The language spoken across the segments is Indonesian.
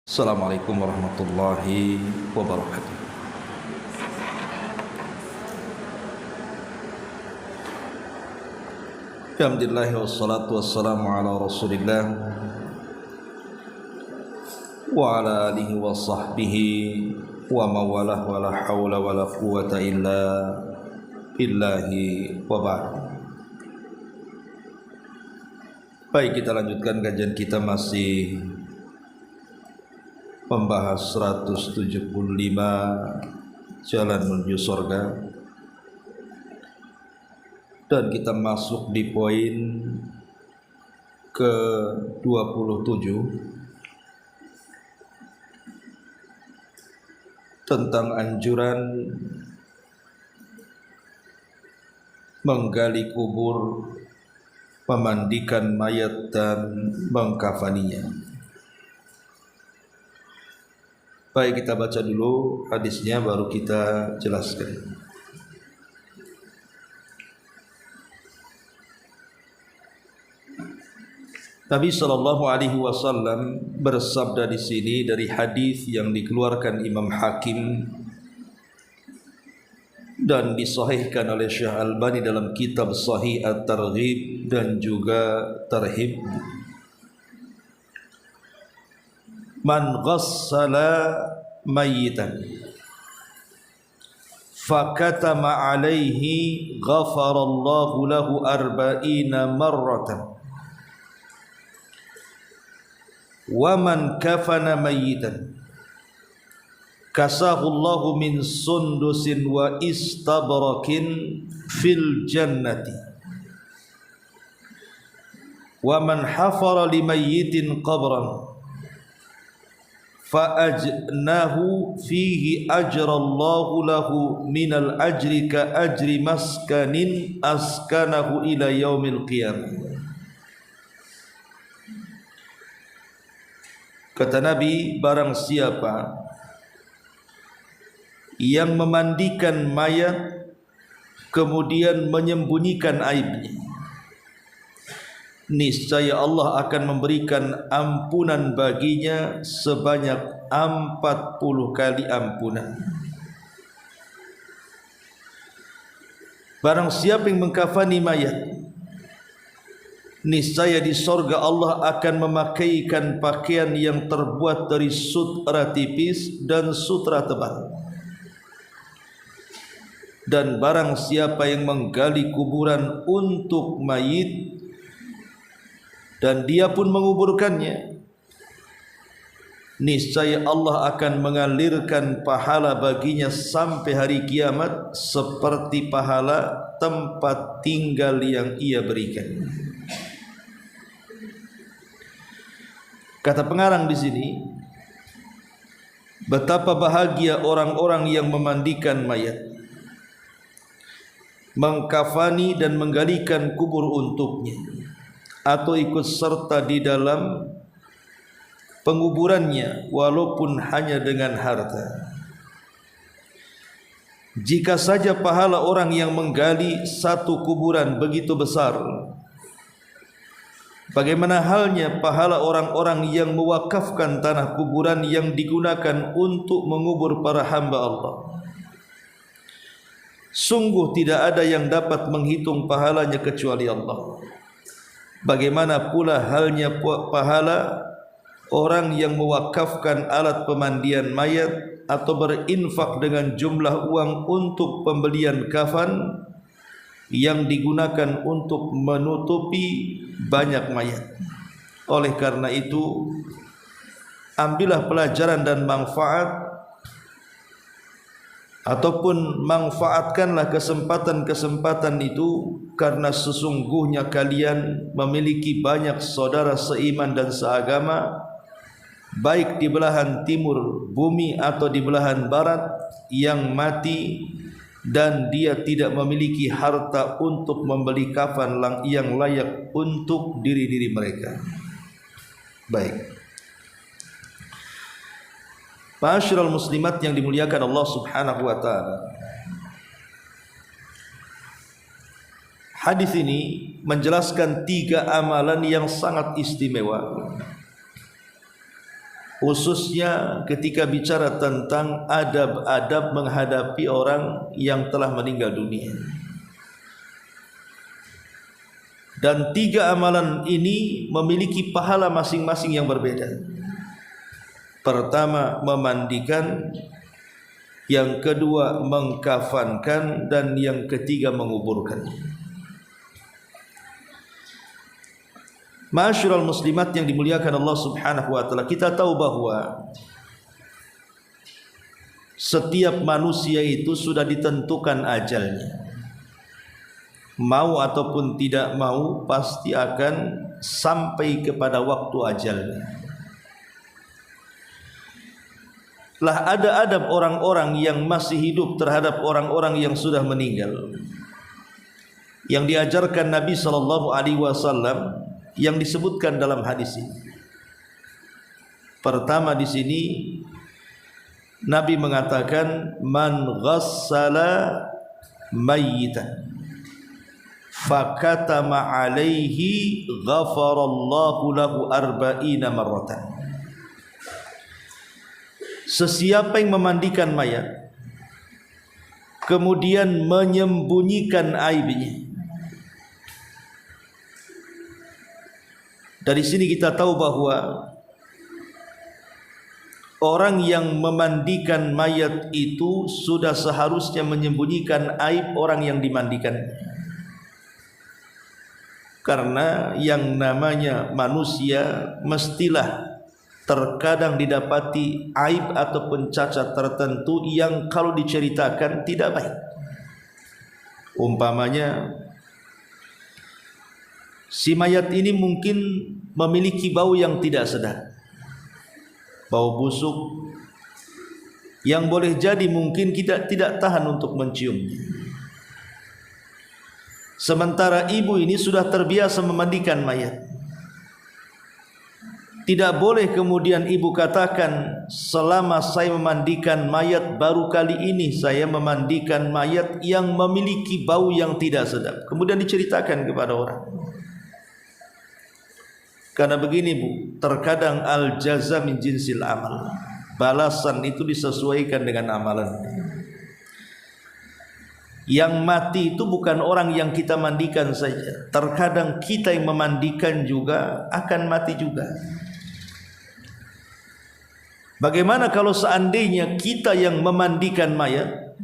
Assalamualaikum warahmatullahi wabarakatuh. Alhamdulillah wassalatu wassalamu ala Rasulillah wa ala alihi wa sahbihi wa mawalah wa la hawla wa la quwwata illa billahi wa ba'd. Baik, kita lanjutkan kajian kita, masih membahas 175 jalan menuju surga, dan kita masuk di poin ke-27 tentang anjuran menggali kubur, memandikan mayat dan mengkafaninya. Baik, kita baca dulu hadisnya baru kita jelaskan. Nabi sallallahu alaihi wasallam bersabda di sini dari hadis yang dikeluarkan Imam Hakim dan disahihkan oleh Syekh Albani dalam kitab Sahih At-Targhib dan juga Tarhib. Man ghassala mayyitan fakatama alaihi ghafarallahu lahu arba'ina marratan wa man kafana mayyitan kasahullahu min sundusin wa istabrakin fil jannati wa man hafara limayyitin qabran fa'ajnahu fihi ajrallahu lahu minal ajri ka ajri maskanin askanahu ila yaumil qiyamah. Kata Nabi, barang siapa yang memandikan mayat kemudian menyembunyikan aibnya, niscaya Allah akan memberikan ampunan baginya sebanyak 40 kali ampunan. Barang siapa yang mengkafani mayat, niscaya di sorga Allah akan memakaikan pakaian yang terbuat dari sutra tipis dan sutra tebal. Dan barang siapa yang menggali kuburan untuk mayit dan dia pun menguburkannya, niscaya Allah akan mengalirkan pahala baginya sampai hari kiamat seperti pahala tempat tinggal yang ia berikan. Kata pengarang di sini, betapa bahagia orang-orang yang memandikan mayat, mengkafani dan menggalikan kubur untuknya, atau ikut serta di dalam penguburannya walaupun hanya dengan harta. Jika saja pahala orang yang menggali satu kuburan begitu besar, bagaimana halnya pahala orang-orang yang mewakafkan tanah kuburan yang digunakan untuk mengubur para hamba Allah. Sungguh tidak ada yang dapat menghitung pahalanya kecuali Allah. Bagaimana pula halnya pahala orang yang mewakafkan alat pemandian mayat atau berinfak dengan jumlah uang untuk pembelian kafan yang digunakan untuk menutupi banyak mayat. Oleh karena itu, ambillah pelajaran dan manfaat, ataupun manfaatkanlah kesempatan-kesempatan itu, karena sesungguhnya kalian memiliki banyak saudara seiman dan seagama, baik di belahan timur bumi atau di belahan barat, yang mati dan dia tidak memiliki harta untuk membeli kafan yang layak untuk diri-diri mereka. Baik, ma'asyiral muslimat yang dimuliakan Allah Subhanahu wa taala, hadis ini menjelaskan 3 amalan yang sangat istimewa khususnya ketika bicara tentang adab-adab menghadapi orang yang telah meninggal dunia. Dan 3 amalan ini memiliki pahala masing-masing yang berbeda. Pertama, memandikan, yang kedua mengkafankan, dan yang ketiga menguburkan. Ma'asyiral muslimat yang dimuliakan Allah Subhanahu wa taala, kita tahu bahwa setiap manusia itu sudah ditentukan ajalnya. Mau ataupun tidak mau pasti akan sampai kepada waktu ajalnya. Lah ada adab orang-orang yang masih hidup terhadap orang-orang yang sudah meninggal, yang diajarkan Nabi SAW, yang disebutkan dalam hadis ini. Pertama di sini Nabi mengatakan, man ghassala mayyitan fakatama alaihi ghafarallahu lahu arba'ina marratan. Sesiapa yang memandikan mayat kemudian menyembunyikan aibnya. Dari sini kita tahu bahwa orang yang memandikan mayat itu sudah seharusnya menyembunyikan aib orang yang dimandikan. Karena yang namanya manusia mestilah terkadang didapati aib ataupun cacat tertentu yang kalau diceritakan tidak baik. Umpamanya si mayat ini mungkin memiliki bau yang tidak sedap, bau busuk yang boleh jadi mungkin kita tidak tahan untuk menciumnya. Sementara ibu ini sudah terbiasa memandikan mayat. Tidak boleh kemudian ibu katakan, selama saya memandikan mayat baru kali ini saya memandikan mayat yang memiliki bau yang tidak sedap, kemudian diceritakan kepada orang. Karena begini Bu, terkadang al-jaza min jinsil amal, balasan itu disesuaikan dengan amalan. Yang mati itu bukan orang yang kita mandikan saja, terkadang kita yang memandikan juga akan mati juga. Bagaimana kalau seandainya kita yang memandikan mayat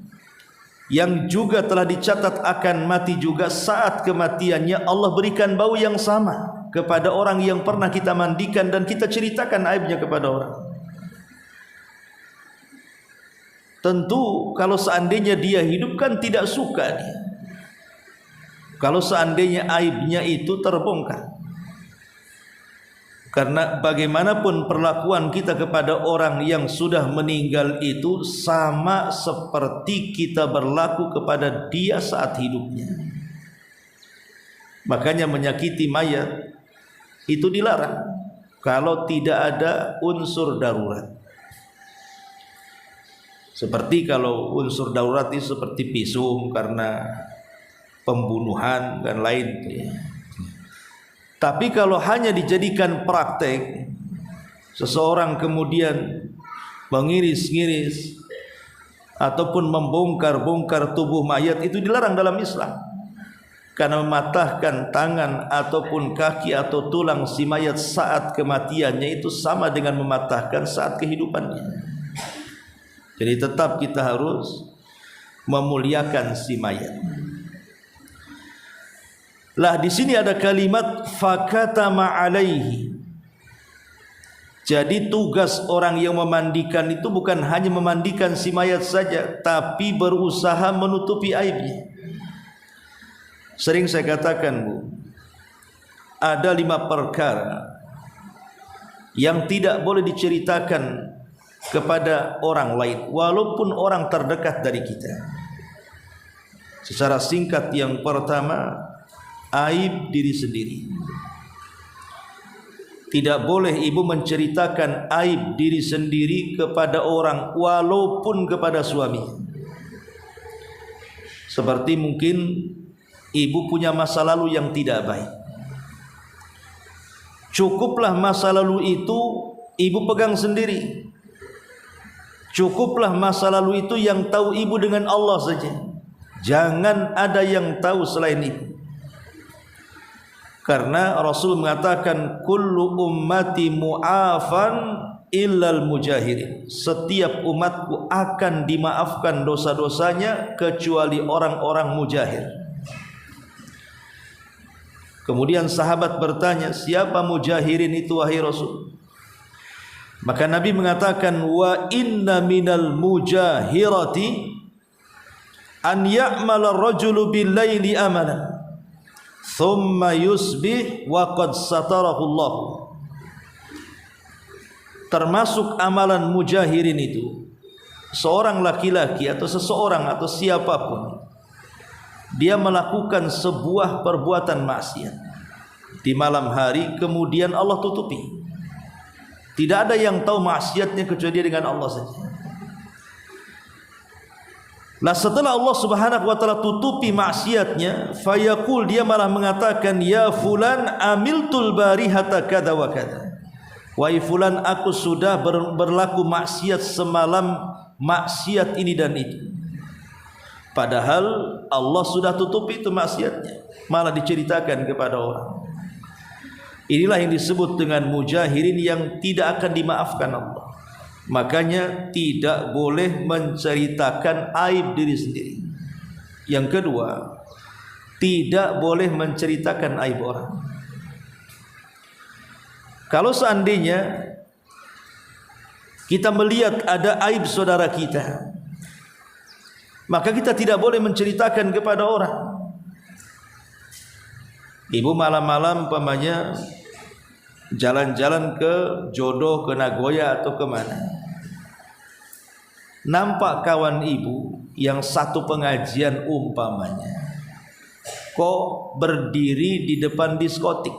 yang juga telah dicatat akan mati juga, saat kematiannya Allah berikan bau yang sama kepada orang yang pernah kita mandikan dan kita ceritakan aibnya kepada orang. Tentu kalau seandainya dia hidup kan tidak suka dia kalau seandainya aibnya itu terbongkar. Karena bagaimanapun perlakuan kita kepada orang yang sudah meninggal itu sama seperti kita berlaku kepada dia saat hidupnya. Makanya menyakiti mayat itu dilarang kalau tidak ada unsur darurat. Seperti kalau unsur darurat itu seperti visum karena pembunuhan dan lain. Tapi kalau hanya dijadikan praktek, seseorang kemudian mengiris-ngiris ataupun membongkar-bongkar tubuh mayat, itu dilarang dalam Islam. Karena mematahkan tangan ataupun kaki atau tulang si mayat saat kematiannya itu sama dengan mematahkan saat kehidupannya. Jadi tetap kita harus memuliakan si mayat. Lah di sini ada kalimat fakatama alaihi. Jadi tugas orang yang memandikan itu bukan hanya memandikan si mayat saja, tapi berusaha menutupi aibnya. Sering saya katakan Bu, ada 5 perkara yang tidak boleh diceritakan kepada orang lain walaupun orang terdekat dari kita. Secara singkat, yang pertama, aib diri sendiri. Tidak boleh ibu menceritakan aib diri sendiri kepada orang walaupun kepada suami. Seperti mungkin ibu punya masa lalu yang tidak baik. Cukuplah masa lalu itu ibu pegang sendiri. Cukuplah masa lalu itu yang tahu ibu dengan Allah saja. Jangan ada yang tahu selain ibu. Karena Rasul mengatakan kullu ummati mu'afan illal mujahirin. Setiap umatku akan dimaafkan dosa-dosanya kecuali orang-orang mujahir. Kemudian sahabat bertanya, siapa mujahirin itu wahai Rasul? Maka Nabi mengatakan, wa inna minal mujahirati an ya'mala ar-rajulu bil-laili amalan thumma yusbih wa qad satarahu Allah. Termasuk amalan mujahirin itu, seorang laki-laki atau seseorang atau siapapun, dia melakukan sebuah perbuatan maksiat di malam hari, kemudian Allah tutupi. Tidak ada yang tahu maksiatnya kecuali dia dengan Allah saja. Nah, setelah Allah Subhanahu wa taala tutupi maksiatnya, fayaqul, dia malah mengatakan, ya fulan amiltul barihata kada wa kada. Wahai fulan, aku sudah berlaku maksiat semalam, maksiat ini dan itu. Padahal Allah sudah tutupi itu maksiatnya, malah diceritakan kepada orang. Inilah yang disebut dengan mujahirin yang tidak akan dimaafkan Allah. Makanya tidak boleh menceritakan aib diri sendiri. Yang kedua, tidak boleh menceritakan aib orang. Kalau seandainya kita melihat ada aib saudara kita, maka kita tidak boleh menceritakan kepada orang. Ibu malam-malam umpamanya jalan-jalan ke Jodoh, ke Nagoya atau kemana, nampak kawan ibu yang satu pengajian umpamanya kok berdiri di depan diskotik.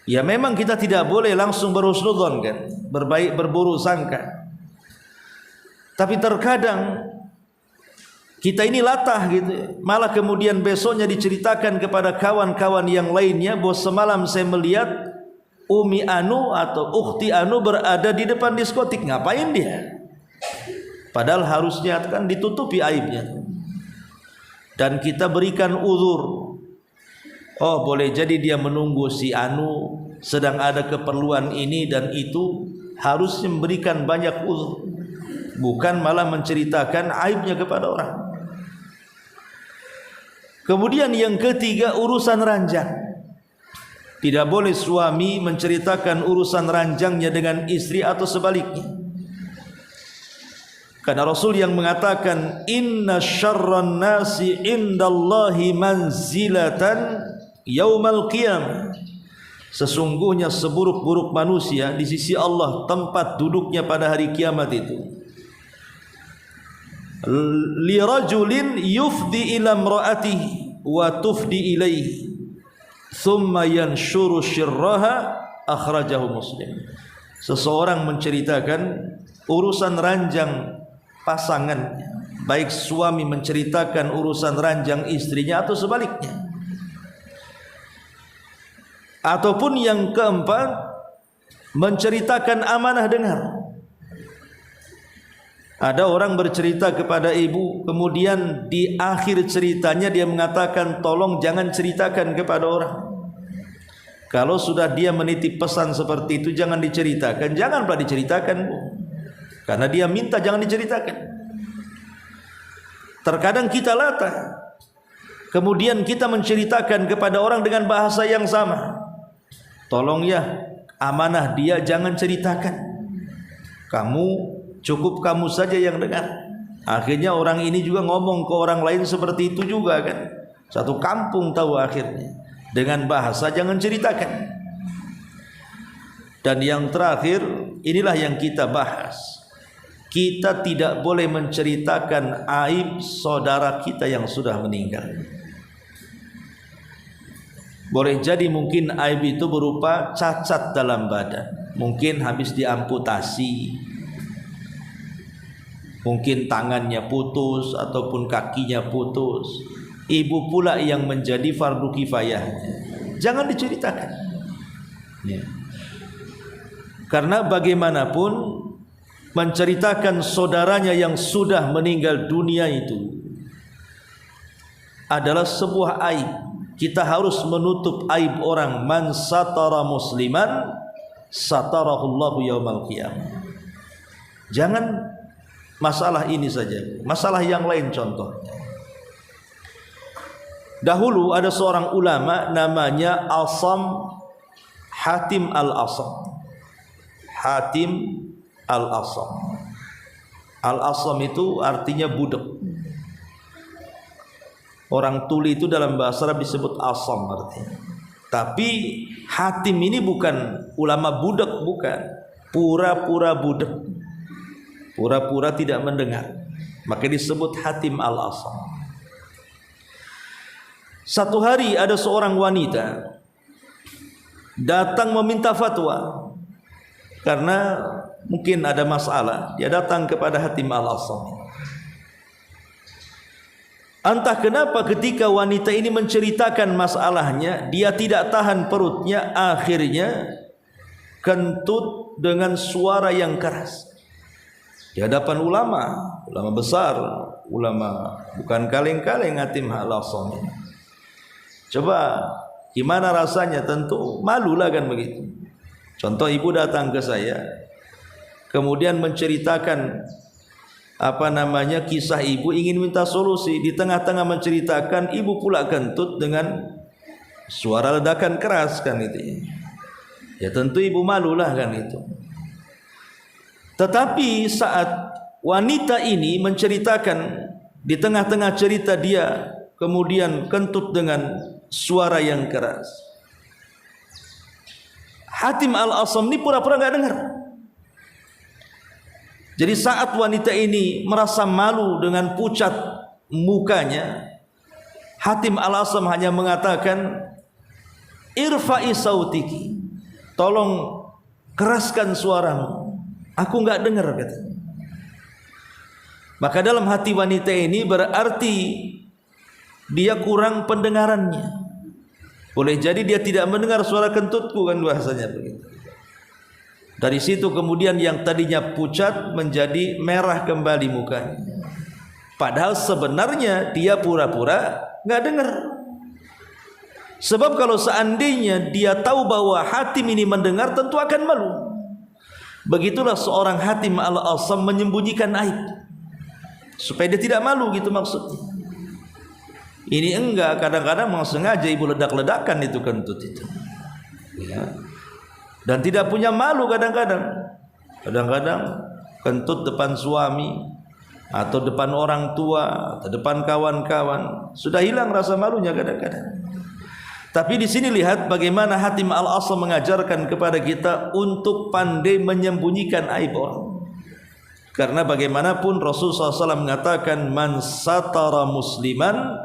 Ya memang kita tidak boleh langsung berhusnudzon kan, berburuk sangka. Tapi terkadang kita ini latah gitu, malah kemudian besoknya diceritakan kepada kawan-kawan yang lainnya, bos semalam saya melihat Umi Anu atau Ukhti Anu berada di depan diskotik. Ngapain dia? Padahal harusnya kan ditutupi aibnya. Dan kita berikan uzur. Oh, boleh jadi dia menunggu si Anu sedang ada keperluan ini dan itu, harusnya memberikan banyak uzur, bukan malah menceritakan aibnya kepada orang. Kemudian yang ketiga, urusan ranjang. Tidak boleh suami menceritakan urusan ranjangnya dengan istri atau sebaliknya. Karena Rasul yang mengatakan, inna syarran nasi indallahi manzilatan yaumal qiyamah. Sesungguhnya seburuk-buruk manusia di sisi Allah tempat duduknya pada hari kiamat itu, li rajulin yufdi ila imraatihi wa tufdi ilaihi thumma yanshuru syirraha, akhrajahu Muslim. Seseorang menceritakan urusan ranjang pasangannya, baik suami menceritakan urusan ranjang istrinya atau sebaliknya. Ataupun yang keempat, menceritakan amanah dengar. Ada orang bercerita kepada ibu, kemudian di akhir ceritanya dia mengatakan, tolong jangan ceritakan kepada orang. Kalau sudah dia menitip pesan seperti itu, jangan diceritakan. Jangan pula diceritakan, Bu. Karena dia minta jangan diceritakan. Terkadang kita latah, kemudian kita menceritakan kepada orang dengan bahasa yang sama. Tolong ya, amanah dia jangan ceritakan. Kamu, cukup kamu saja yang dengar. Akhirnya orang ini juga ngomong ke orang lain seperti itu juga kan. Satu kampung tahu akhirnya. Dengan bahasa jangan ceritakan. Dan yang terakhir, inilah yang kita bahas. Kita tidak boleh menceritakan aib saudara kita yang sudah meninggal. Boleh jadi mungkin aib itu berupa cacat dalam badan, mungkin habis diamputasi, mungkin tangannya putus ataupun kakinya putus. Ibu pula yang menjadi fardu kifayah. Jangan diceritakan. Ya. Karena bagaimanapun menceritakan saudaranya yang sudah meninggal dunia itu adalah sebuah aib. Kita harus menutup aib orang. Man satara musliman satarahullahu yaumal qiyamah. Jangan masalah ini saja, masalah yang lain contohnya. Dahulu ada seorang ulama namanya Asam Hatim Al-Asam. Hatim Al-Asam. Al-Asam itu artinya budak. Orang tuli itu dalam bahasa Arab disebut asam artinya. Tapi Hatim ini bukan ulama budak, bukan. Pura-pura budak. Pura-pura tidak mendengar. Maka disebut Hatim Al-Asam. Satu hari ada seorang wanita datang meminta fatwa. Karena mungkin ada masalah. Dia datang kepada Hatim Al-Asam. Entah kenapa ketika wanita ini menceritakan masalahnya, dia tidak tahan perutnya, akhirnya kentut dengan suara yang keras di hadapan ulama besar, ulama bukan kaleng-kaleng Hatim Al-Asam. Coba gimana rasanya? Tentu malulah kan begitu. Contoh, ibu datang ke saya kemudian menceritakan kisah ibu, ingin minta solusi. Di tengah-tengah menceritakan, ibu pula kentut dengan suara ledakan keras kan itu. Ya tentu ibu malulah kan itu. Tetapi saat wanita ini menceritakan, di tengah-tengah cerita dia kemudian kentut dengan suara yang keras, Hatim Al-Asam ini pura-pura enggak dengar. Jadi saat wanita ini merasa malu dengan pucat mukanya, Hatim Al-Asam hanya mengatakan, irfa'i sautiki, tolong keraskan suaramu, aku enggak dengar katanya. Maka dalam hati wanita ini berarti dia kurang pendengarannya. Boleh jadi dia tidak mendengar suara kentutku kan bahasanya begitu. Dari situ kemudian yang tadinya pucat menjadi merah kembali mukanya. Padahal sebenarnya dia pura-pura nggak dengar. Sebab kalau seandainya dia tahu bahwa Hatim ini mendengar, tentu akan malu. Begitulah seorang Hatim Al-Asam menyembunyikan aib supaya dia tidak malu, gitu maksudnya. Ini enggak, kadang-kadang memang sengaja ibu ledak-ledakan itu kentut itu. Ya. Dan tidak punya malu kadang-kadang. Kadang-kadang kentut depan suami atau depan orang tua atau depan kawan-kawan, sudah hilang rasa malunya kadang-kadang. Tapi di sini lihat bagaimana Hatim Al-Asam mengajarkan kepada kita untuk pandai menyembunyikan aib orang. Karena bagaimanapun Rasulullah SAW mengatakan, man satara musliman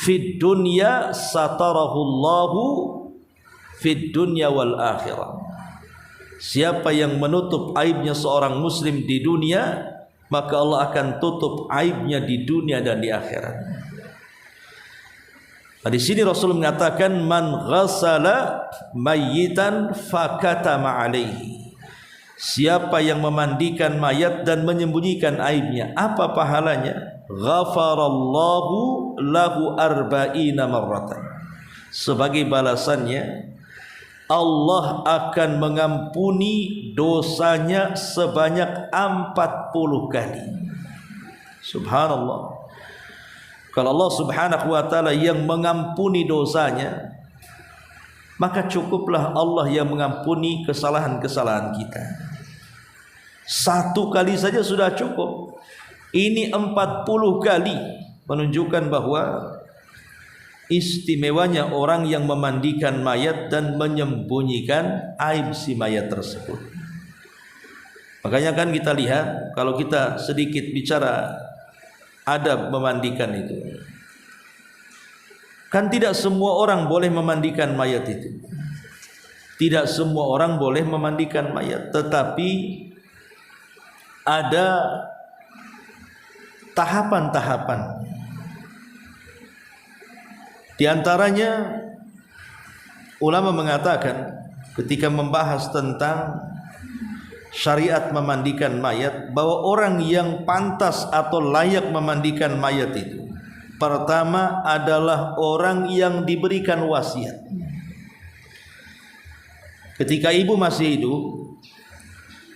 fid dunya satarahullahu fid dunya wal akhirah. Siapa yang menutup aibnya seorang muslim di dunia, maka Allah akan tutup aibnya di dunia dan di akhirat. Nah, di sini Rasul mengatakan, man ghassala mayyitan fakatama alaihi. Siapa yang memandikan mayat dan menyembunyikan aibnya, apa pahalanya? Ghafarallahu lahu arba'ina marratan. Sebagai balasannya, Allah akan mengampuni dosanya sebanyak 40 kali. Subhanallah. Kalau Allah Subhanahu wa ta'ala yang mengampuni dosanya, maka cukuplah Allah yang mengampuni kesalahan-kesalahan kita. Satu kali saja sudah cukup. Ini 40 kali menunjukkan bahwa istimewanya orang yang memandikan mayat dan menyembunyikan aib si mayat tersebut. Makanya kan kita lihat, kalau kita sedikit bicara adab memandikan itu, kan tidak semua orang boleh memandikan mayat itu. Tidak semua orang boleh memandikan mayat, tetapi ada tahapan-tahapan. Di antaranya ulama mengatakan, ketika membahas tentang syariat memandikan mayat, bahwa orang yang pantas atau layak memandikan mayat itu pertama adalah orang yang diberikan wasiat. Ketika ibu masih hidup,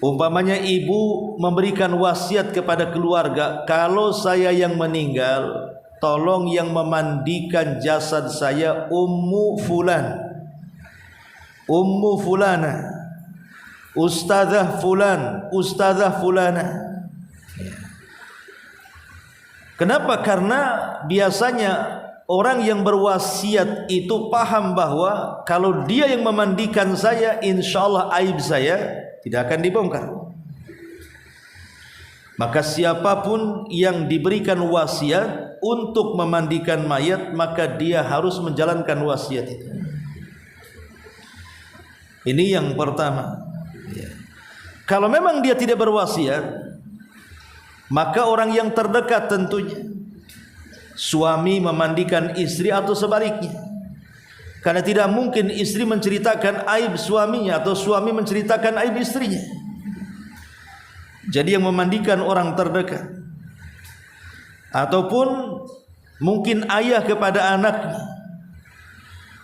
umpamanya ibu memberikan wasiat kepada keluarga, kalau saya yang meninggal, tolong yang memandikan jasad saya Ummu Fulan, Ummu Fulana, Ustazah Fulan, Ustazah Fulana. Kenapa? Karena biasanya orang yang berwasiat itu paham bahwa kalau dia yang memandikan saya, insya Allah aib saya tidak akan dibongkar. Maka siapapun yang diberikan wasiat untuk memandikan mayat, maka dia harus menjalankan wasiat itu. Ini yang pertama. Kalau memang dia tidak berwasiat, maka orang yang terdekat tentunya, suami memandikan istri atau sebaliknya. Karena tidak mungkin istri menceritakan aib suaminya atau suami menceritakan aib istrinya. Jadi yang memandikan orang terdekat, ataupun mungkin ayah kepada anaknya,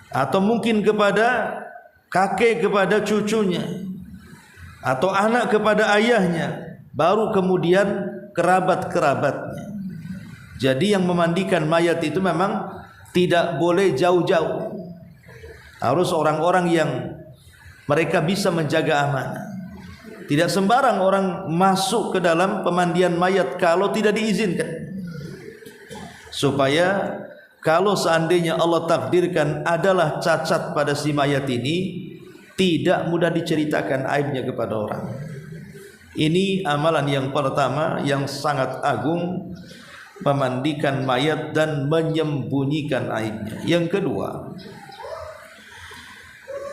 atau mungkin kepada kakek kepada cucunya, atau anak kepada ayahnya, baru kemudian kerabat-kerabatnya. Jadi yang memandikan mayat itu memang tidak boleh jauh-jauh, harus orang-orang yang mereka bisa menjaga amanah. Tidak sembarang orang masuk ke dalam pemandian mayat kalau tidak diizinkan, supaya kalau seandainya Allah takdirkan adalah cacat pada si mayat ini, tidak mudah diceritakan aibnya kepada orang. Ini amalan yang pertama yang sangat agung, memandikan mayat dan menyembunyikan aibnya. Yang kedua,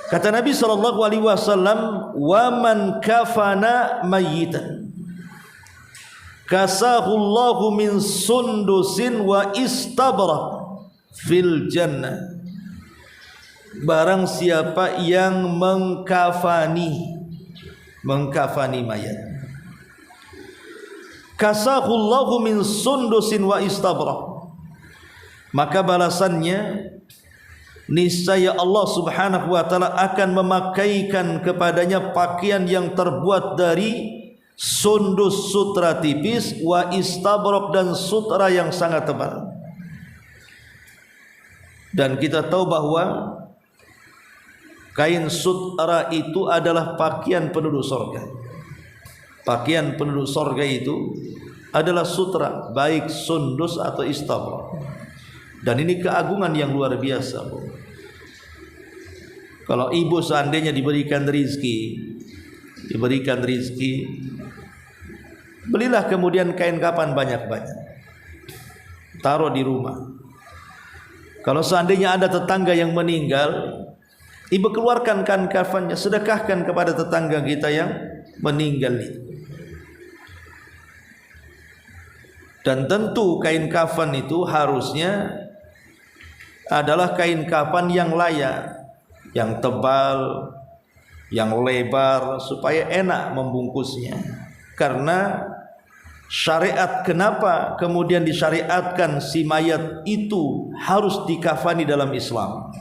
kata Nabi SAW, wa man kafana mayyitan kasahullahu min sundusin wa istabrak fil jannah. Barang siapa yang mengkafani mayat, kasahullahu min sundusin wa istabrak, maka balasannya niscaya Allah Subhanahu wa taala akan memakaikan kepadanya pakaian yang terbuat dari sundus, sutra tipis, wa istabrak, dan sutra yang sangat tebal. Dan kita tahu bahwa kain sutra itu adalah pakaian penduduk surga. Pakaian penduduk surga itu adalah sutra, baik sundus atau istabrak. Dan ini keagungan yang luar biasa, Bu. Kalau ibu seandainya diberikan rizki, belilah kemudian kain kafan banyak-banyak, taruh di rumah. Kalau seandainya ada tetangga yang meninggal, ibu keluarkan kain kafannya, sedekahkan kepada tetangga kita yang meninggal itu. Dan tentu kain kafan itu harusnya adalah kain kafan yang layak, yang tebal, yang lebar, supaya enak membungkusnya. Karena syariat, kenapa kemudian disyariatkan si mayat itu harus dikafani dalam Islam?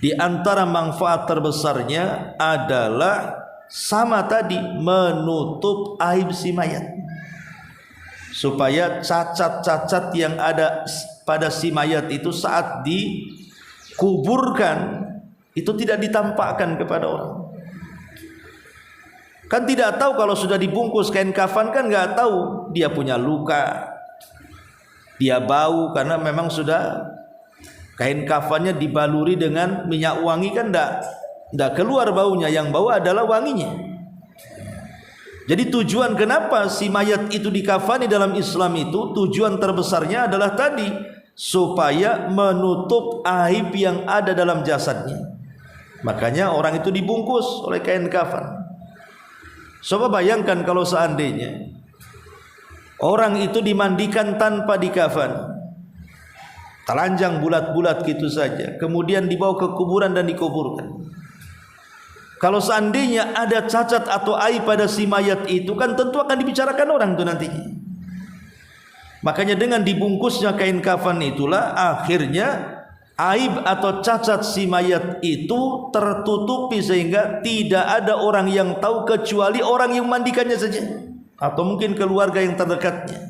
Di antara manfaat terbesarnya adalah sama tadi, menutup aib si mayat, supaya cacat-cacat yang ada pada si mayat itu saat dikuburkan itu tidak ditampakkan kepada orang. Kan tidak tahu kalau sudah dibungkus kain kafan, kan nggak tahu dia punya luka, dia bau, karena memang sudah kain kafannya dibaluri dengan minyak wangi, kan nggak keluar baunya, yang bau adalah wanginya. Jadi tujuan kenapa si mayat itu dikafani dalam Islam itu, tujuan terbesarnya adalah tadi, supaya menutup aib yang ada dalam jasadnya. Makanya orang itu dibungkus oleh kain kafan. Coba bayangkan kalau seandainya orang itu dimandikan tanpa dikafan, telanjang bulat-bulat gitu saja, kemudian dibawa ke kuburan dan dikuburkan. Kalau seandainya ada cacat atau aib pada si mayat itu, kan tentu akan dibicarakan orang itu nantinya. Makanya dengan dibungkusnya kain kafan itulah akhirnya aib atau cacat si mayat itu tertutupi sehingga tidak ada orang yang tahu kecuali orang yang memandikannya saja, atau mungkin keluarga yang terdekatnya.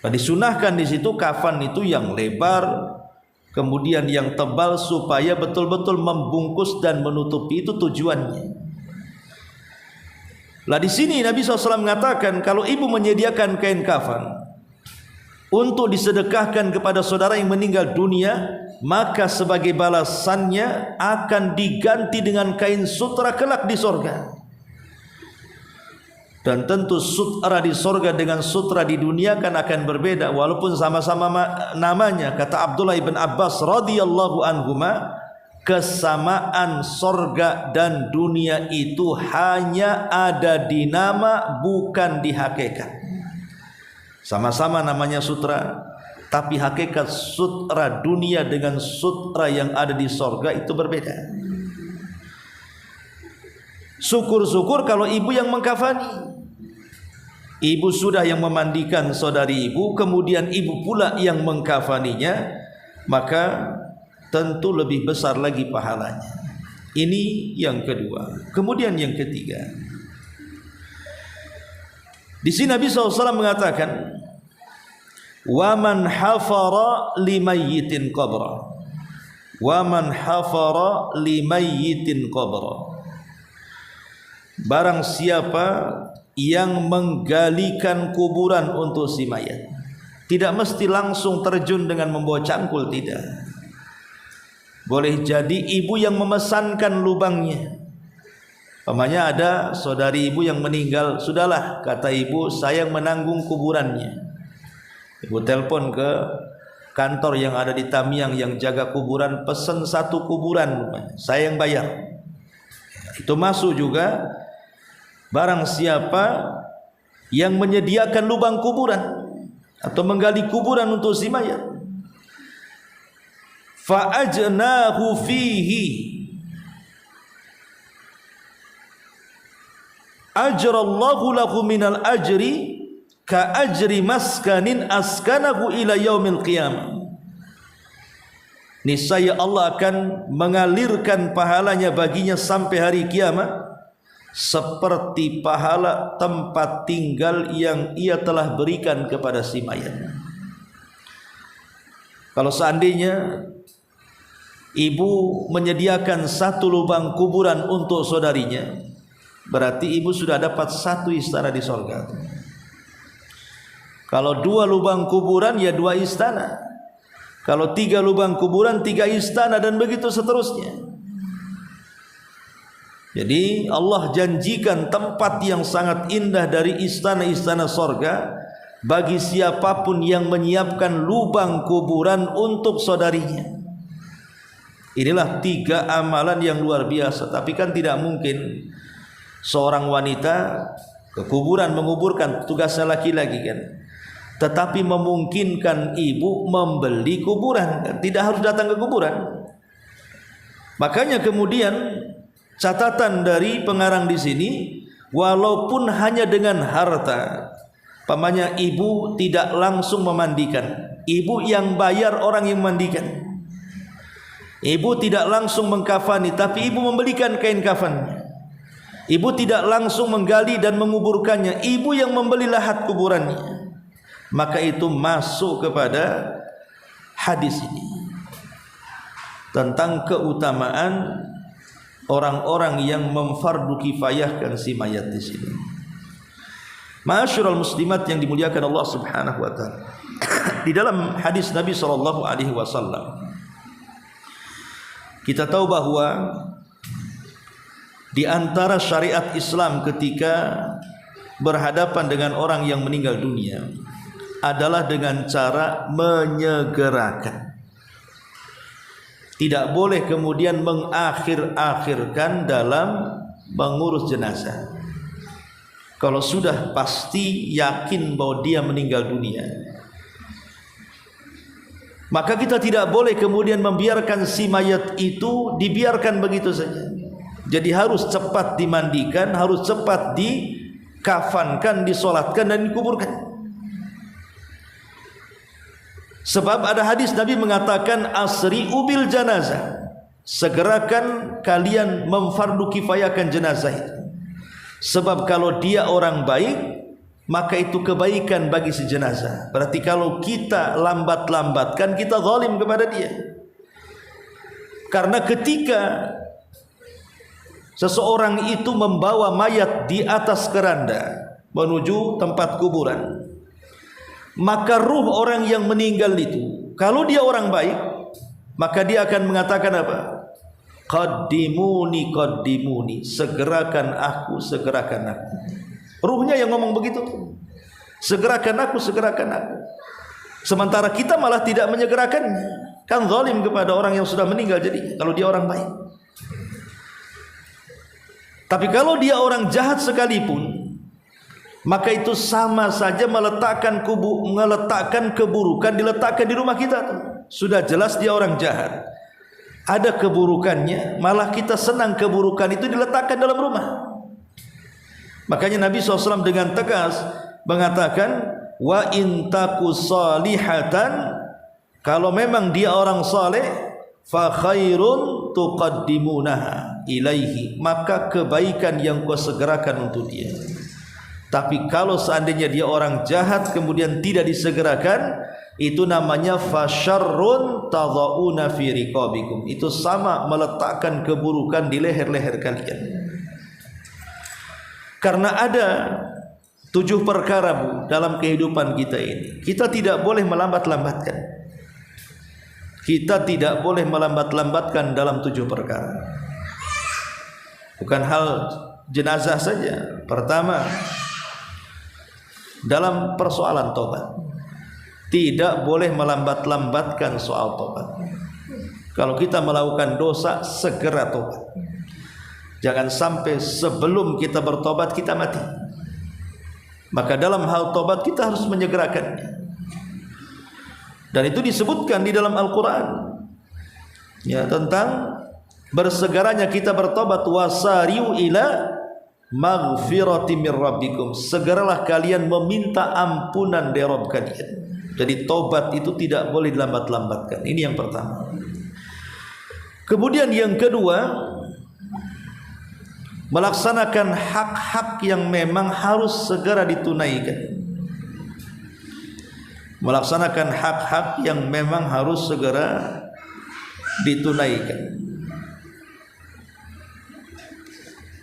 Nah, disunahkan di situ kafan itu yang lebar, kemudian yang tebal, supaya betul-betul membungkus dan menutupi, itu tujuannya. Lah di sini Nabi SAW mengatakan kalau ibu menyediakan kain kafan untuk disedekahkan kepada saudara yang meninggal dunia, maka sebagai balasannya akan diganti dengan kain sutra kelak di sorga. Dan tentu sutra di sorga dengan sutra di dunia kan akan berbeda, walaupun sama-sama namanya. Kata Abdullah ibn Abbas radhiyallahu anhuma, kesamaan sorga dan dunia itu hanya ada di nama, bukan di hakikat. Sama-sama namanya sutra, tapi hakikat sutra dunia dengan sutra yang ada di sorga itu berbeda. Syukur-syukur kalau ibu yang mengkafani. Ibu sudah yang memandikan saudari ibu, kemudian ibu pula yang mengkafaninya, maka tentu lebih besar lagi pahalanya. Ini yang kedua. Kemudian yang ketiga, di sini Nabi SAW mengatakan, wa man hafara limayyitin qabra, wa man hafara limayyitin qabra, barang siapa yang menggalikan kuburan untuk si mayat. Tidak mesti langsung terjun dengan membawa cangkul, tidak. Boleh jadi ibu yang memesankan lubangnya. Umpamanya ada saudari ibu yang meninggal, sudahlah kata ibu, saya menanggung kuburannya. Ibu telepon ke kantor yang ada di Tamiang yang jaga kuburan, pesan 1 kuburan, saya yang bayar. Itu masuk juga. Barang siapa yang menyediakan lubang kuburan atau menggali kuburan untuk si mayat, fa ajnahu fihi ajrallahu lahu minal ajri ka ajri maskanin askanahu ila yaumil qiyamah. Niscaya Allah akan mengalirkan pahalanya baginya sampai hari kiamat, seperti pahala tempat tinggal yang ia telah berikan kepada si mayat. Kalau seandainya ibu menyediakan 1 lubang kuburan untuk saudarinya, berarti ibu sudah dapat 1 istana di sorga. Kalau 2 lubang kuburan, ya 2 istana. Kalau 3 lubang kuburan, 3 istana, dan begitu seterusnya. Jadi Allah janjikan tempat yang sangat indah dari istana-istana sorga bagi siapapun yang menyiapkan lubang kuburan untuk saudarinya. Inilah 3 amalan yang luar biasa. Tapi kan tidak mungkin seorang wanita ke kuburan menguburkan, tugasnya laki-laki kan. Tetapi memungkinkan ibu membeli kuburan kan? Tidak harus datang ke kuburan. Makanya kemudian catatan dari pengarang di sini, walaupun hanya dengan harta, pamannya ibu tidak langsung memandikan, ibu yang bayar orang yang memandikan. Ibu tidak langsung mengkafani, tapi ibu membelikan kain kafannya. Ibu tidak langsung menggali dan menguburkannya, ibu yang membeli lahat kuburannya. Maka itu masuk kepada hadis ini tentang keutamaan orang-orang yang memfardu kifayahkan si mayat di sini. Ma'asyiral muslimat yang dimuliakan Allah Subhanahu wa taala. Di dalam hadis Nabi sallallahu alaihi wasallam kita tahu bahwa di antara syariat Islam ketika berhadapan dengan orang yang meninggal dunia adalah dengan cara menyegerakan. Tidak boleh kemudian mengakhir-akhirkan dalam mengurus jenazah. Kalau sudah pasti yakin bahwa dia meninggal dunia, Maka kita tidak boleh kemudian membiarkan si mayat itu dibiarkan begitu saja. Jadi harus cepat dimandikan, harus cepat dikafankan, disolatkan dan dikuburkan. Sebab ada hadis Nabi mengatakan asri'u bil janazah, segerakan kalian memfardu kifayakan jenazah itu. Sebab kalau dia orang baik, maka itu kebaikan bagi si jenazah. Berarti kalau kita lambat-lambatkan, kita zalim kepada dia. Karena ketika seseorang itu membawa mayat di atas keranda menuju tempat kuburan, maka ruh orang yang meninggal itu, kalau dia orang baik, maka dia akan mengatakan apa? Qaddimuni, qaddimuni, segerakan aku, segerakan aku. Ruhnya yang ngomong begitu, segerakan aku, segerakan aku. Sementara kita malah tidak menyegerakannya, kan zalim kepada orang yang sudah meninggal. Jadi kalau dia orang baik. Tapi kalau dia orang jahat sekalipun, maka itu sama saja meletakkan keburukan diletakkan di rumah kita. Sudah jelas dia orang jahat, ada keburukannya, malah kita senang keburukan itu diletakkan dalam rumah. Makanya Nabi SAW dengan tegas mengatakan, wa in taku salihatan, kalau memang dia orang saleh, fa khairun tuqaddimunaha ilaihi, maka kebaikan yang kau segerakan untuk dia. Tapi kalau seandainya dia orang jahat kemudian tidak disegerakan, itu namanya fasyarrun tadhauna fi riqabikum, itu sama meletakkan keburukan di leher-leher kalian. Karena ada 7 perkara, Bu, dalam kehidupan kita ini. Kita tidak boleh melambat-lambatkan. Kita tidak boleh melambat-lambatkan dalam 7 perkara. Bukan hal jenazah saja. Pertama, dalam persoalan tobat, tidak boleh melambat-lambatkan soal tobat. Kalau kita melakukan dosa, segera tobat. Jangan sampai sebelum kita bertobat kita mati. Maka dalam hal tobat kita harus menyegerakannya. Dan itu disebutkan di dalam Al-Quran, ya, tentang bersegaranya kita bertobat. Wasari'u ila maghfirati mir rabbikum, segeralah kalian meminta ampunan dari Rabb kalian. Jadi tobat itu tidak boleh dilambat-lambatkan. Ini yang pertama. Kemudian yang kedua, melaksanakan hak-hak yang memang harus segera ditunaikan. Melaksanakan hak-hak yang memang harus segera ditunaikan.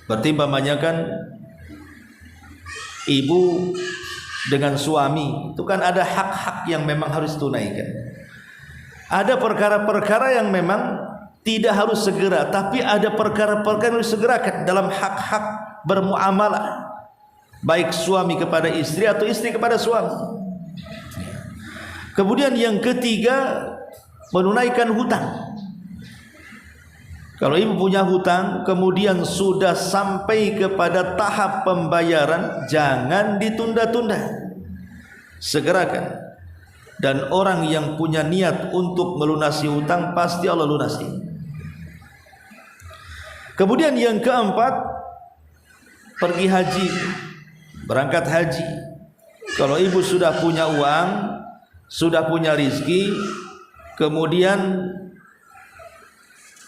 Berarti umpamanya kan ibu dengan suami itu kan ada hak-hak yang memang harus tunaikan. Ada perkara-perkara yang memang tidak harus segera, tapi ada perkara-perkara yang harus segerakan dalam hak-hak bermuamalah, baik suami kepada istri atau istri kepada suami. Kemudian yang ketiga, menunaikan hutang. Kalau ibu punya hutang kemudian sudah sampai kepada tahap pembayaran, jangan ditunda-tunda, segerakan. Dan orang yang punya niat untuk melunasi hutang pasti Allah lunasi. Kemudian yang keempat, pergi haji, berangkat haji. Kalau ibu sudah punya uang, sudah punya rizki, kemudian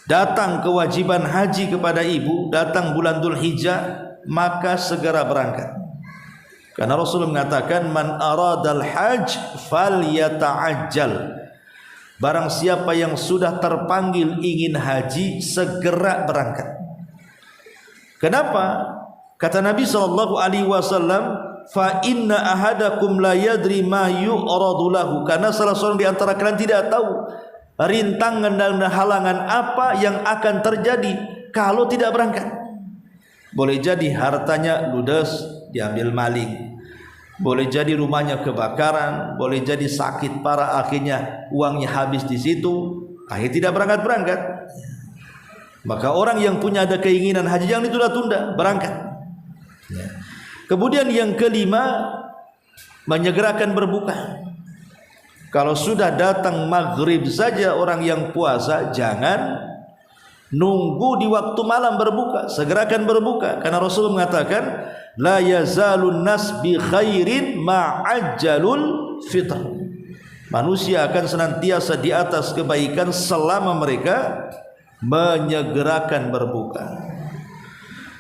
datang kewajiban haji kepada ibu, datang bulan Dzulhijjah, maka segera berangkat. Karena Rasul mengatakan, man aradal hajj falyata'ajjal, barang siapa yang sudah terpanggil ingin haji, segera berangkat. Kenapa? Kata Nabi SAW, fa inna ahadakum la yadri ma yu'radu lahu, karena salah seorang di antara kalian tidak tahu rintangan dan halangan apa yang akan terjadi kalau tidak berangkat. Boleh jadi hartanya ludes, diambil maling. Boleh jadi rumahnya kebakaran, boleh jadi sakit parah, akhirnya uangnya habis di situ, akhirnya tidak berangkat-berangkat. Maka orang yang punya ada keinginan haji jangan ditunda-tunda, berangkat. Kemudian yang kelima, menyegerakan berbuka. Kalau sudah datang maghrib saja orang yang puasa, jangan nunggu di waktu malam berbuka, segerakan berbuka, karena Rasul mengatakan la yazalun nas bi khairin ma'ajjalul fitr. Manusia akan senantiasa di atas kebaikan selama mereka menyegerakan berbuka.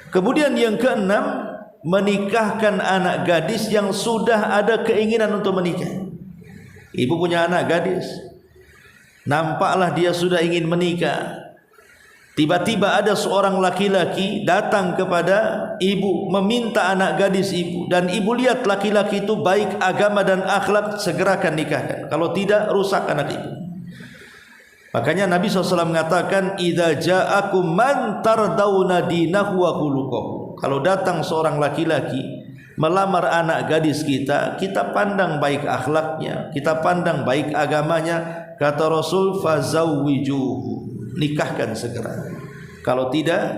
Kemudian yang keenam, menikahkan anak gadis yang sudah ada keinginan untuk menikah. Ibu punya anak gadis, nampaklah dia sudah ingin menikah. Tiba-tiba ada seorang laki-laki datang kepada ibu meminta anak gadis ibu, dan ibu lihat laki-laki itu baik agama dan akhlak, segerakan nikahkan. Kalau tidak, rusak anak ibu. Makanya Nabi SAW mengatakan, idza ja'akum man tardawna dinahu wa khuluquhu. Kalau datang seorang laki-laki melamar anak gadis kita, kita pandang baik akhlaknya, kita pandang baik agamanya. Kata Rasul, fazawwijuhu, nikahkan segera. Kalau tidak,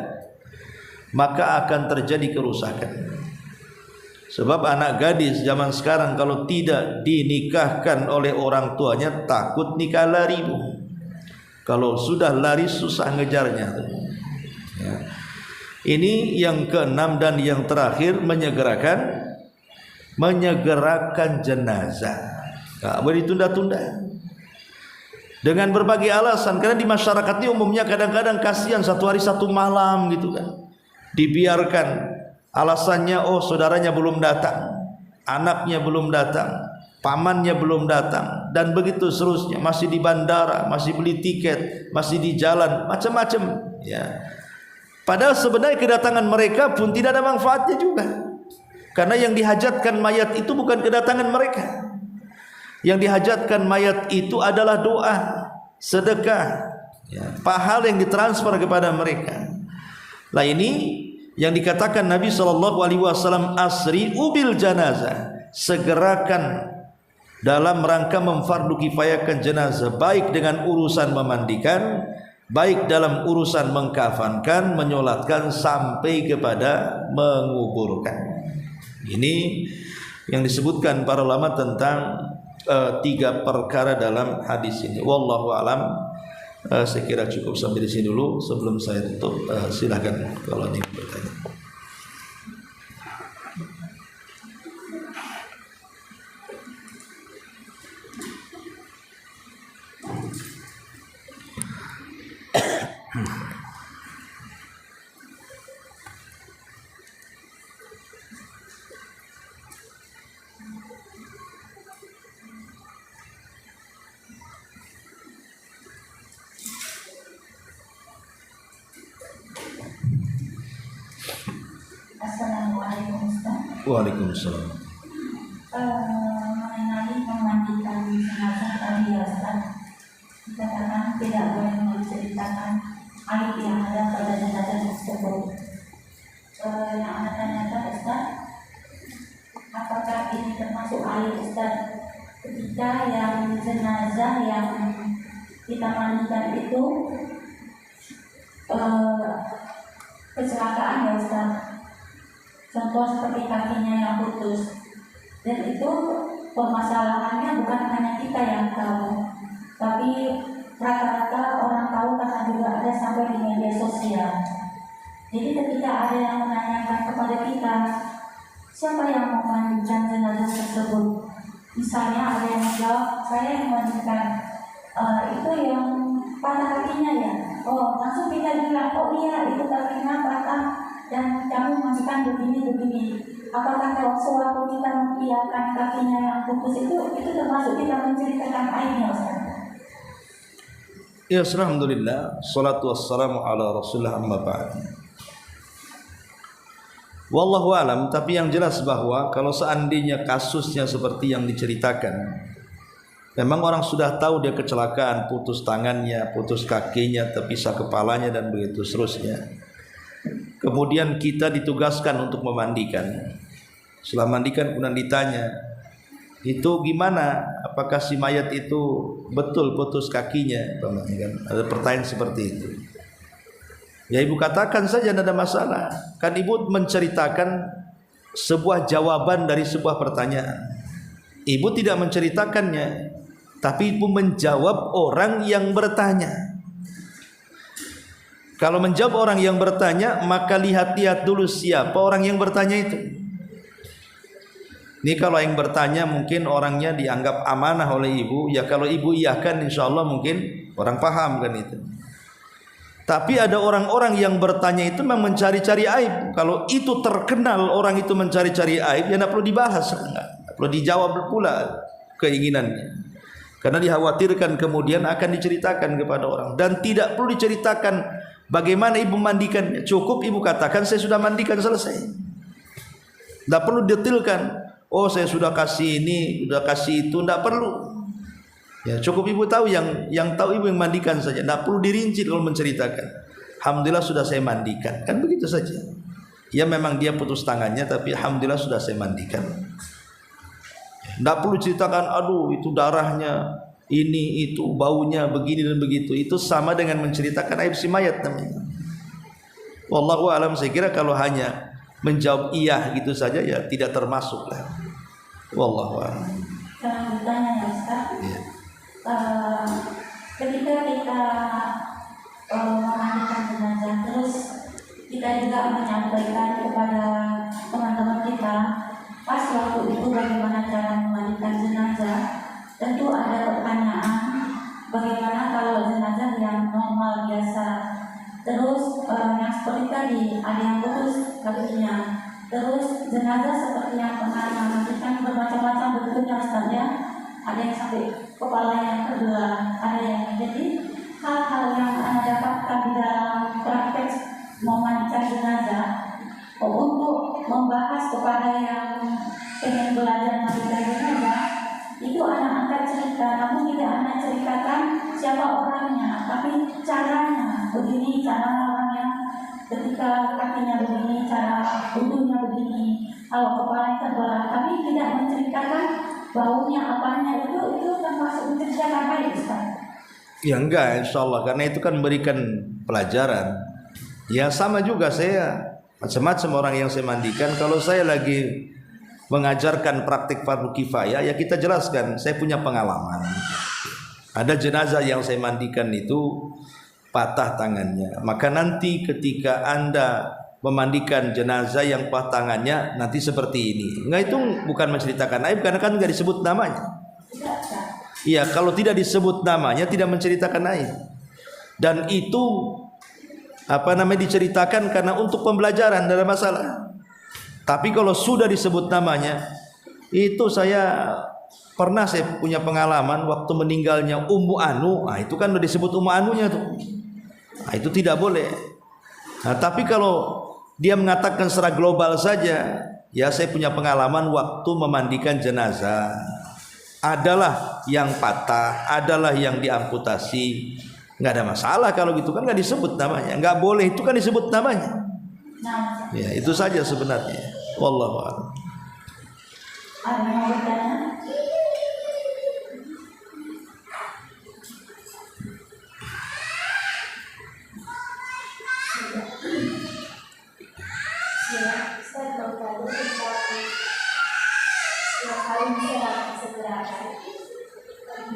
maka akan terjadi kerusakan. Sebab anak gadis zaman sekarang kalau tidak dinikahkan oleh orang tuanya, takut nikah lari, Bu. Kalau sudah lari susah ngejarnya. Ya. Ini yang keenam dan yang terakhir, menyegerakan jenazah. Nggak boleh ditunda-tunda. Dengan berbagai alasan, karena di masyarakat ini umumnya kadang-kadang kasihan satu hari satu malam gitu kan, dibiarkan. Alasannya, oh saudaranya belum datang, anaknya belum datang, pamannya belum datang, dan begitu seterusnya. Masih di bandara, masih beli tiket, masih di jalan, macam-macam ya. Padahal sebenarnya kedatangan mereka pun tidak ada manfaatnya juga, karena yang dihajatkan mayat itu bukan kedatangan mereka. Yang dihajatkan mayat itu adalah doa, sedekah, ya, pahala yang ditransfer kepada mereka. Lah ini yang dikatakan Nabi SAW, asri ubil janazah, segerakan dalam rangka memfardu kifayakan jenazah, baik dengan urusan memandikan, baik dalam urusan mengkafankan, menyolatkan, sampai kepada menguburkan. Ini yang disebutkan para ulama tentang tiga perkara dalam hadis ini. Wallahu alam. Saya kira cukup sampai di sini dulu. Sebelum saya tutup, silakan kalau ingin bertanya. Assalamualaikum Ustaz. Waalaikumsalam. Mengenai memandikan jenazah tadi ya Ustaz, dikatakan tidak boleh menceritakan aib yang ada pada jenazah tersebut. Yang Anda tanyakan Ustaz, apakah ini termasuk aib Ustaz ketika yang jenazah yang kita mandikan itu kecelakaan ya Ustaz? Contoh seperti kakinya yang putus, dan itu permasalahannya bukan hanya kita yang tahu, tapi rata-rata orang tahu karena juga ada sampai di media sosial. Jadi ketika ada yang menanyakan kepada kita, siapa yang mau memandikan jenazah tersebut? Misalnya ada yang menjawab, saya yang memandikan. Itu yang patah kakinya ya? Oh, langsung kita bilang, oh iya itu kakinya patah dan kamu masukkan begini. Apakah kalau sewaktu kita membiarkan kakinya yang putus itu termasuk kita menceritakan aibnya Ustaz? Ya, alhamdulillah, salatu wassalamu ala Rasulullah, amma ba'd. Wallahu alam, tapi yang jelas bahwa kalau seandainya kasusnya seperti yang diceritakan, memang orang sudah tahu dia kecelakaan, putus tangannya, putus kakinya, terpisah kepalanya dan begitu seterusnya. Kemudian kita ditugaskan untuk memandikan. Setelah mandikan kemudian ditanya, itu gimana? Apakah si mayat itu betul putus kakinya? Ada pertanyaan seperti itu. Ya ibu katakan saja, tidak ada masalah. Kan ibu menceritakan sebuah jawaban dari sebuah pertanyaan. Ibu tidak menceritakannya tapi ibu menjawab orang yang bertanya. Kalau menjawab orang yang bertanya, maka lihat-lihat dulu siapa orang yang bertanya itu. Ini kalau yang bertanya mungkin orangnya dianggap amanah oleh ibu, ya kalau ibu iyakan insya Allah mungkin orang paham kan itu. Tapi ada orang-orang yang bertanya itu memang mencari-cari aib. Kalau itu terkenal orang itu mencari-cari aib, ya tidak perlu dibahas, tidak perlu dijawab pula keinginannya. Karena dikhawatirkan kemudian akan diceritakan kepada orang. Dan tidak perlu diceritakan bagaimana ibu mandikannya. Cukup ibu katakan saya sudah mandikan, selesai. Tidak perlu detailkan. Oh saya sudah kasih ini, sudah kasih itu, tidak perlu. Ya cukup ibu tahu yang tahu ibu yang mandikan saja. Tidak perlu dirinci kalau menceritakan. Alhamdulillah sudah saya mandikan, kan begitu saja. Ya memang dia putus tangannya, tapi alhamdulillah sudah saya mandikan. Tidak perlu ceritakan, aduh itu darahnya, ini itu baunya begini dan begitu. Itu sama dengan menceritakan aib si mayat namanya. Wallahu alam, saya kira kalau hanya menjawab iya gitu saja ya tidak termasuk lah. Wallahu a'lam. Saya bertanya ya Ustaz, ketika kita memandikan jenazah, terus kita juga menyampaikan kepada teman-teman kita pas waktu itu bagaimana cara memandikan jenazah, tentu ada pertanyaan bagaimana kalau jenazah yang normal biasa. Terus yang seperti tadi ada yang putus kakinya, terus jenazah seperti yang pernah memandikan bermacam-macam bentuknya Ustaz ya. Ada yang sampai kepalanya terbelah, ada yang jadi hal-hal yang Anda dapatkan di dalam praktek memandikan jenazah untuk membahas kepada yang ingin belajar memandikan jenazah. Itu anak angkat cerita, namun tidak anak ceritakan siapa orangnya, tapi caranya begini, cara orangnya ketika kakinya begini, cara wudhunya begini, kalau kepala terbelah, tapi tidak menceritakan baunya apanya. Itu termasuk menceritakan baik Ustaz? Ya enggak, insya Allah, karena itu kan memberikan pelajaran. Ya sama juga saya, macam-macam orang yang saya mandikan. Kalau saya lagi mengajarkan praktik fardu kifayah, ya kita jelaskan, saya punya pengalaman. Ada jenazah yang saya mandikan itu patah tangannya. Maka nanti ketika Anda memandikan jenazah yang patah tangannya nanti seperti ini. Enggak, itu bukan menceritakan aib karena kan enggak disebut namanya. Iya, kalau tidak disebut namanya tidak menceritakan aib. Dan itu diceritakan karena untuk pembelajaran, tidak ada masalah. Tapi kalau sudah disebut namanya, itu saya punya pengalaman waktu meninggalnya Ummu Anu. Nah, itu kan sudah disebut Ummu Anunya tuh. Nah, itu tidak boleh. Nah, tapi kalau dia mengatakan secara global saja, ya saya punya pengalaman waktu memandikan jenazah. Adalah yang patah, adalah yang diamputasi. Nggak ada masalah kalau gitu, kan nggak disebut namanya. Nggak boleh itu kan disebut namanya. Ya itu saja sebenarnya. Wallahu a'lam. Ada yang mau bertanya? Saya baru tahu yang paling bisa disegerakan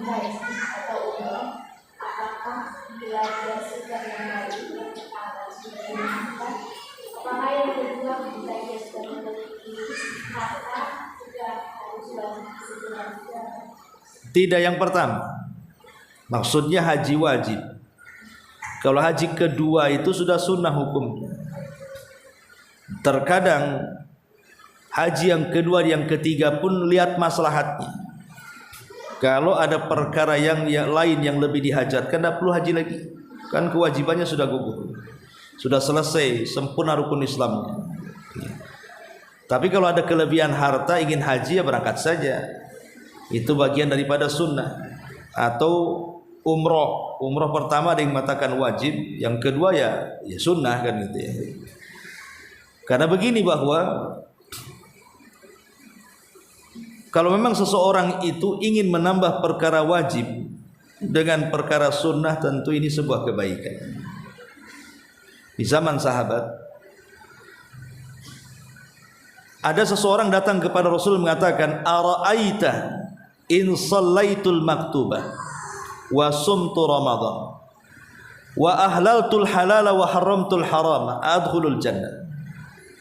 haji atau umroh, apakah bila dia sudah yang baik yang pertama sudah dimakan, apakah yang kedua bila dia sudah memiliki harta juga harus segera juga? Tidak, yang pertama maksudnya haji wajib. Kalau haji kedua itu sudah sunnah hukumnya. Terkadang haji yang kedua, yang ketiga pun lihat maslahatnya. Kalau ada perkara yang lain yang lebih dihajatkan, tidak perlu haji lagi. Kan kewajibannya sudah gugur, sudah selesai, sempurna rukun Islamnya. Tapi kalau ada kelebihan harta, ingin haji, ya berangkat saja. Itu bagian daripada sunnah. Atau umroh. Umroh pertama ada yang mengatakan wajib, yang kedua ya sunnah kan gitu ya. Karena begini bahwa kalau memang seseorang itu ingin menambah perkara wajib dengan perkara sunnah, tentu ini sebuah kebaikan. Di zaman sahabat ada seseorang datang kepada Rasul mengatakan, "Ara'aita in shallaitul maktubah wa sumtu ramadan wa ahlaltul halala wa haramtul harama adkhulul jannah.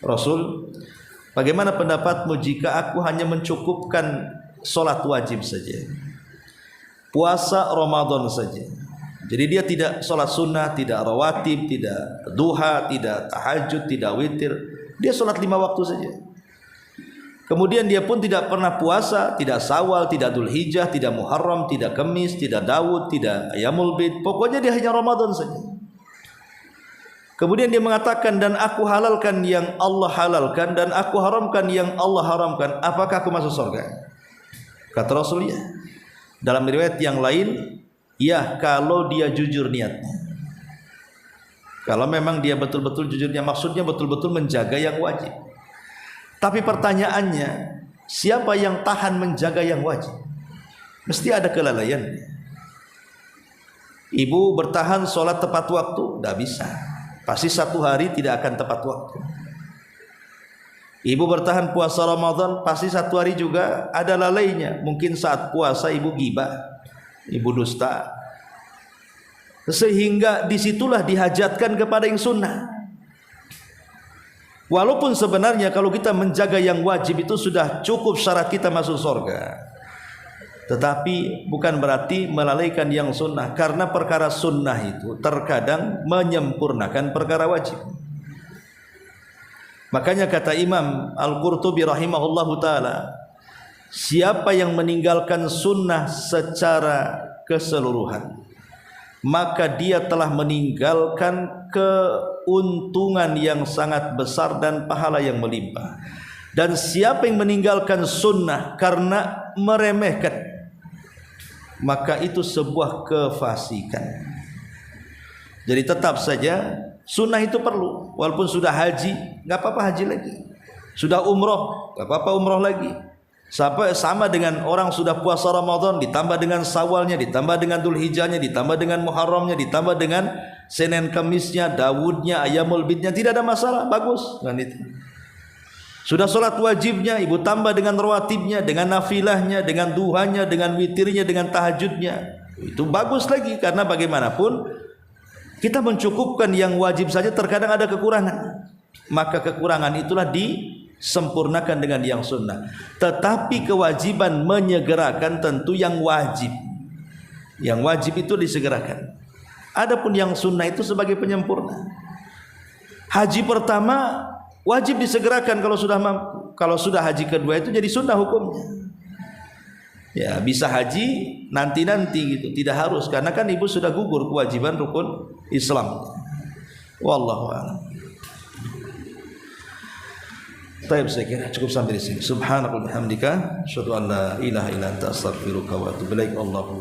Rasul, bagaimana pendapatmu jika aku hanya mencukupkan solat wajib saja, puasa Ramadan saja, jadi dia tidak solat sunnah, tidak rawatib, tidak duha, tidak tahajud, tidak witir, dia solat 5 waktu saja. Kemudian dia pun tidak pernah puasa, tidak Syawal, tidak Dzulhijjah, tidak Muharram, tidak Kamis, tidak Daud, tidak Ayyamul Bid, pokoknya dia hanya Ramadan saja. Kemudian dia mengatakan, dan aku halalkan yang Allah halalkan dan aku haramkan yang Allah haramkan, apakah aku masuk surga? Kata Rasul, ya. Dalam riwayat yang lain, ya, kalau dia jujur niatnya. Kalau memang dia betul-betul jujurnya, maksudnya betul-betul menjaga yang wajib. Tapi pertanyaannya, siapa yang tahan menjaga yang wajib? Mesti ada kelalaian. Ibu bertahan sholat tepat waktu, tidak bisa. Pasti 1 hari tidak akan tepat waktu. Ibu bertahan puasa Ramadan, pasti 1 hari juga ada lalainya. Mungkin saat puasa ibu ghibah, ibu dusta, sehingga disitulah dihajatkan kepada yang sunnah. Walaupun sebenarnya kalau kita menjaga yang wajib itu sudah cukup syarat kita masuk surga, tetapi bukan berarti melalaikan yang sunnah, karena perkara sunnah itu terkadang menyempurnakan perkara wajib. Makanya kata Imam Al-Qurtubi rahimahullahu ta'ala, siapa yang meninggalkan sunnah secara keseluruhan, maka dia telah meninggalkan keuntungan yang sangat besar dan pahala yang melimpah. Dan siapa yang meninggalkan sunnah karena meremehkan, maka itu sebuah kefasikan. Jadi tetap saja sunnah itu perlu. Walaupun sudah haji, nggak apa-apa haji lagi. Sudah umroh, nggak apa-apa umroh lagi. Sama dengan orang sudah puasa Ramadan, ditambah dengan Syawalnya, ditambah dengan Dzulhijjahnya, ditambah dengan Muharramnya, ditambah dengan Senin Kamisnya, Daudnya, Ayyamul Bidnya, tidak ada masalah, bagus kan itu. Sudah sholat wajibnya, ibu tambah dengan rawatibnya, dengan nafilahnya, dengan duhanya, dengan witirnya, dengan tahajudnya, itu bagus lagi. Karena bagaimanapun kita mencukupkan yang wajib saja terkadang ada kekurangan, maka kekurangan itulah disempurnakan dengan yang sunnah. Tetapi kewajiban menyegerakan tentu yang wajib. Yang wajib itu disegerakan. Adapun yang sunnah itu sebagai penyempurna. Haji pertama wajib disegerakan kalau sudah mampu. Kalau sudah haji kedua itu jadi sunnah hukumnya. Ya, bisa haji nanti-nanti gitu, tidak harus, karena kan ibu sudah gugur kewajiban rukun Islam. Wallahu a'lam. Baik, saya kira cukup sampai di sini. Subhanakallahumma wa bihamdika, asyhadu an la ilaha illa anta, astaghfiruka wa atubu ilaik. Allahu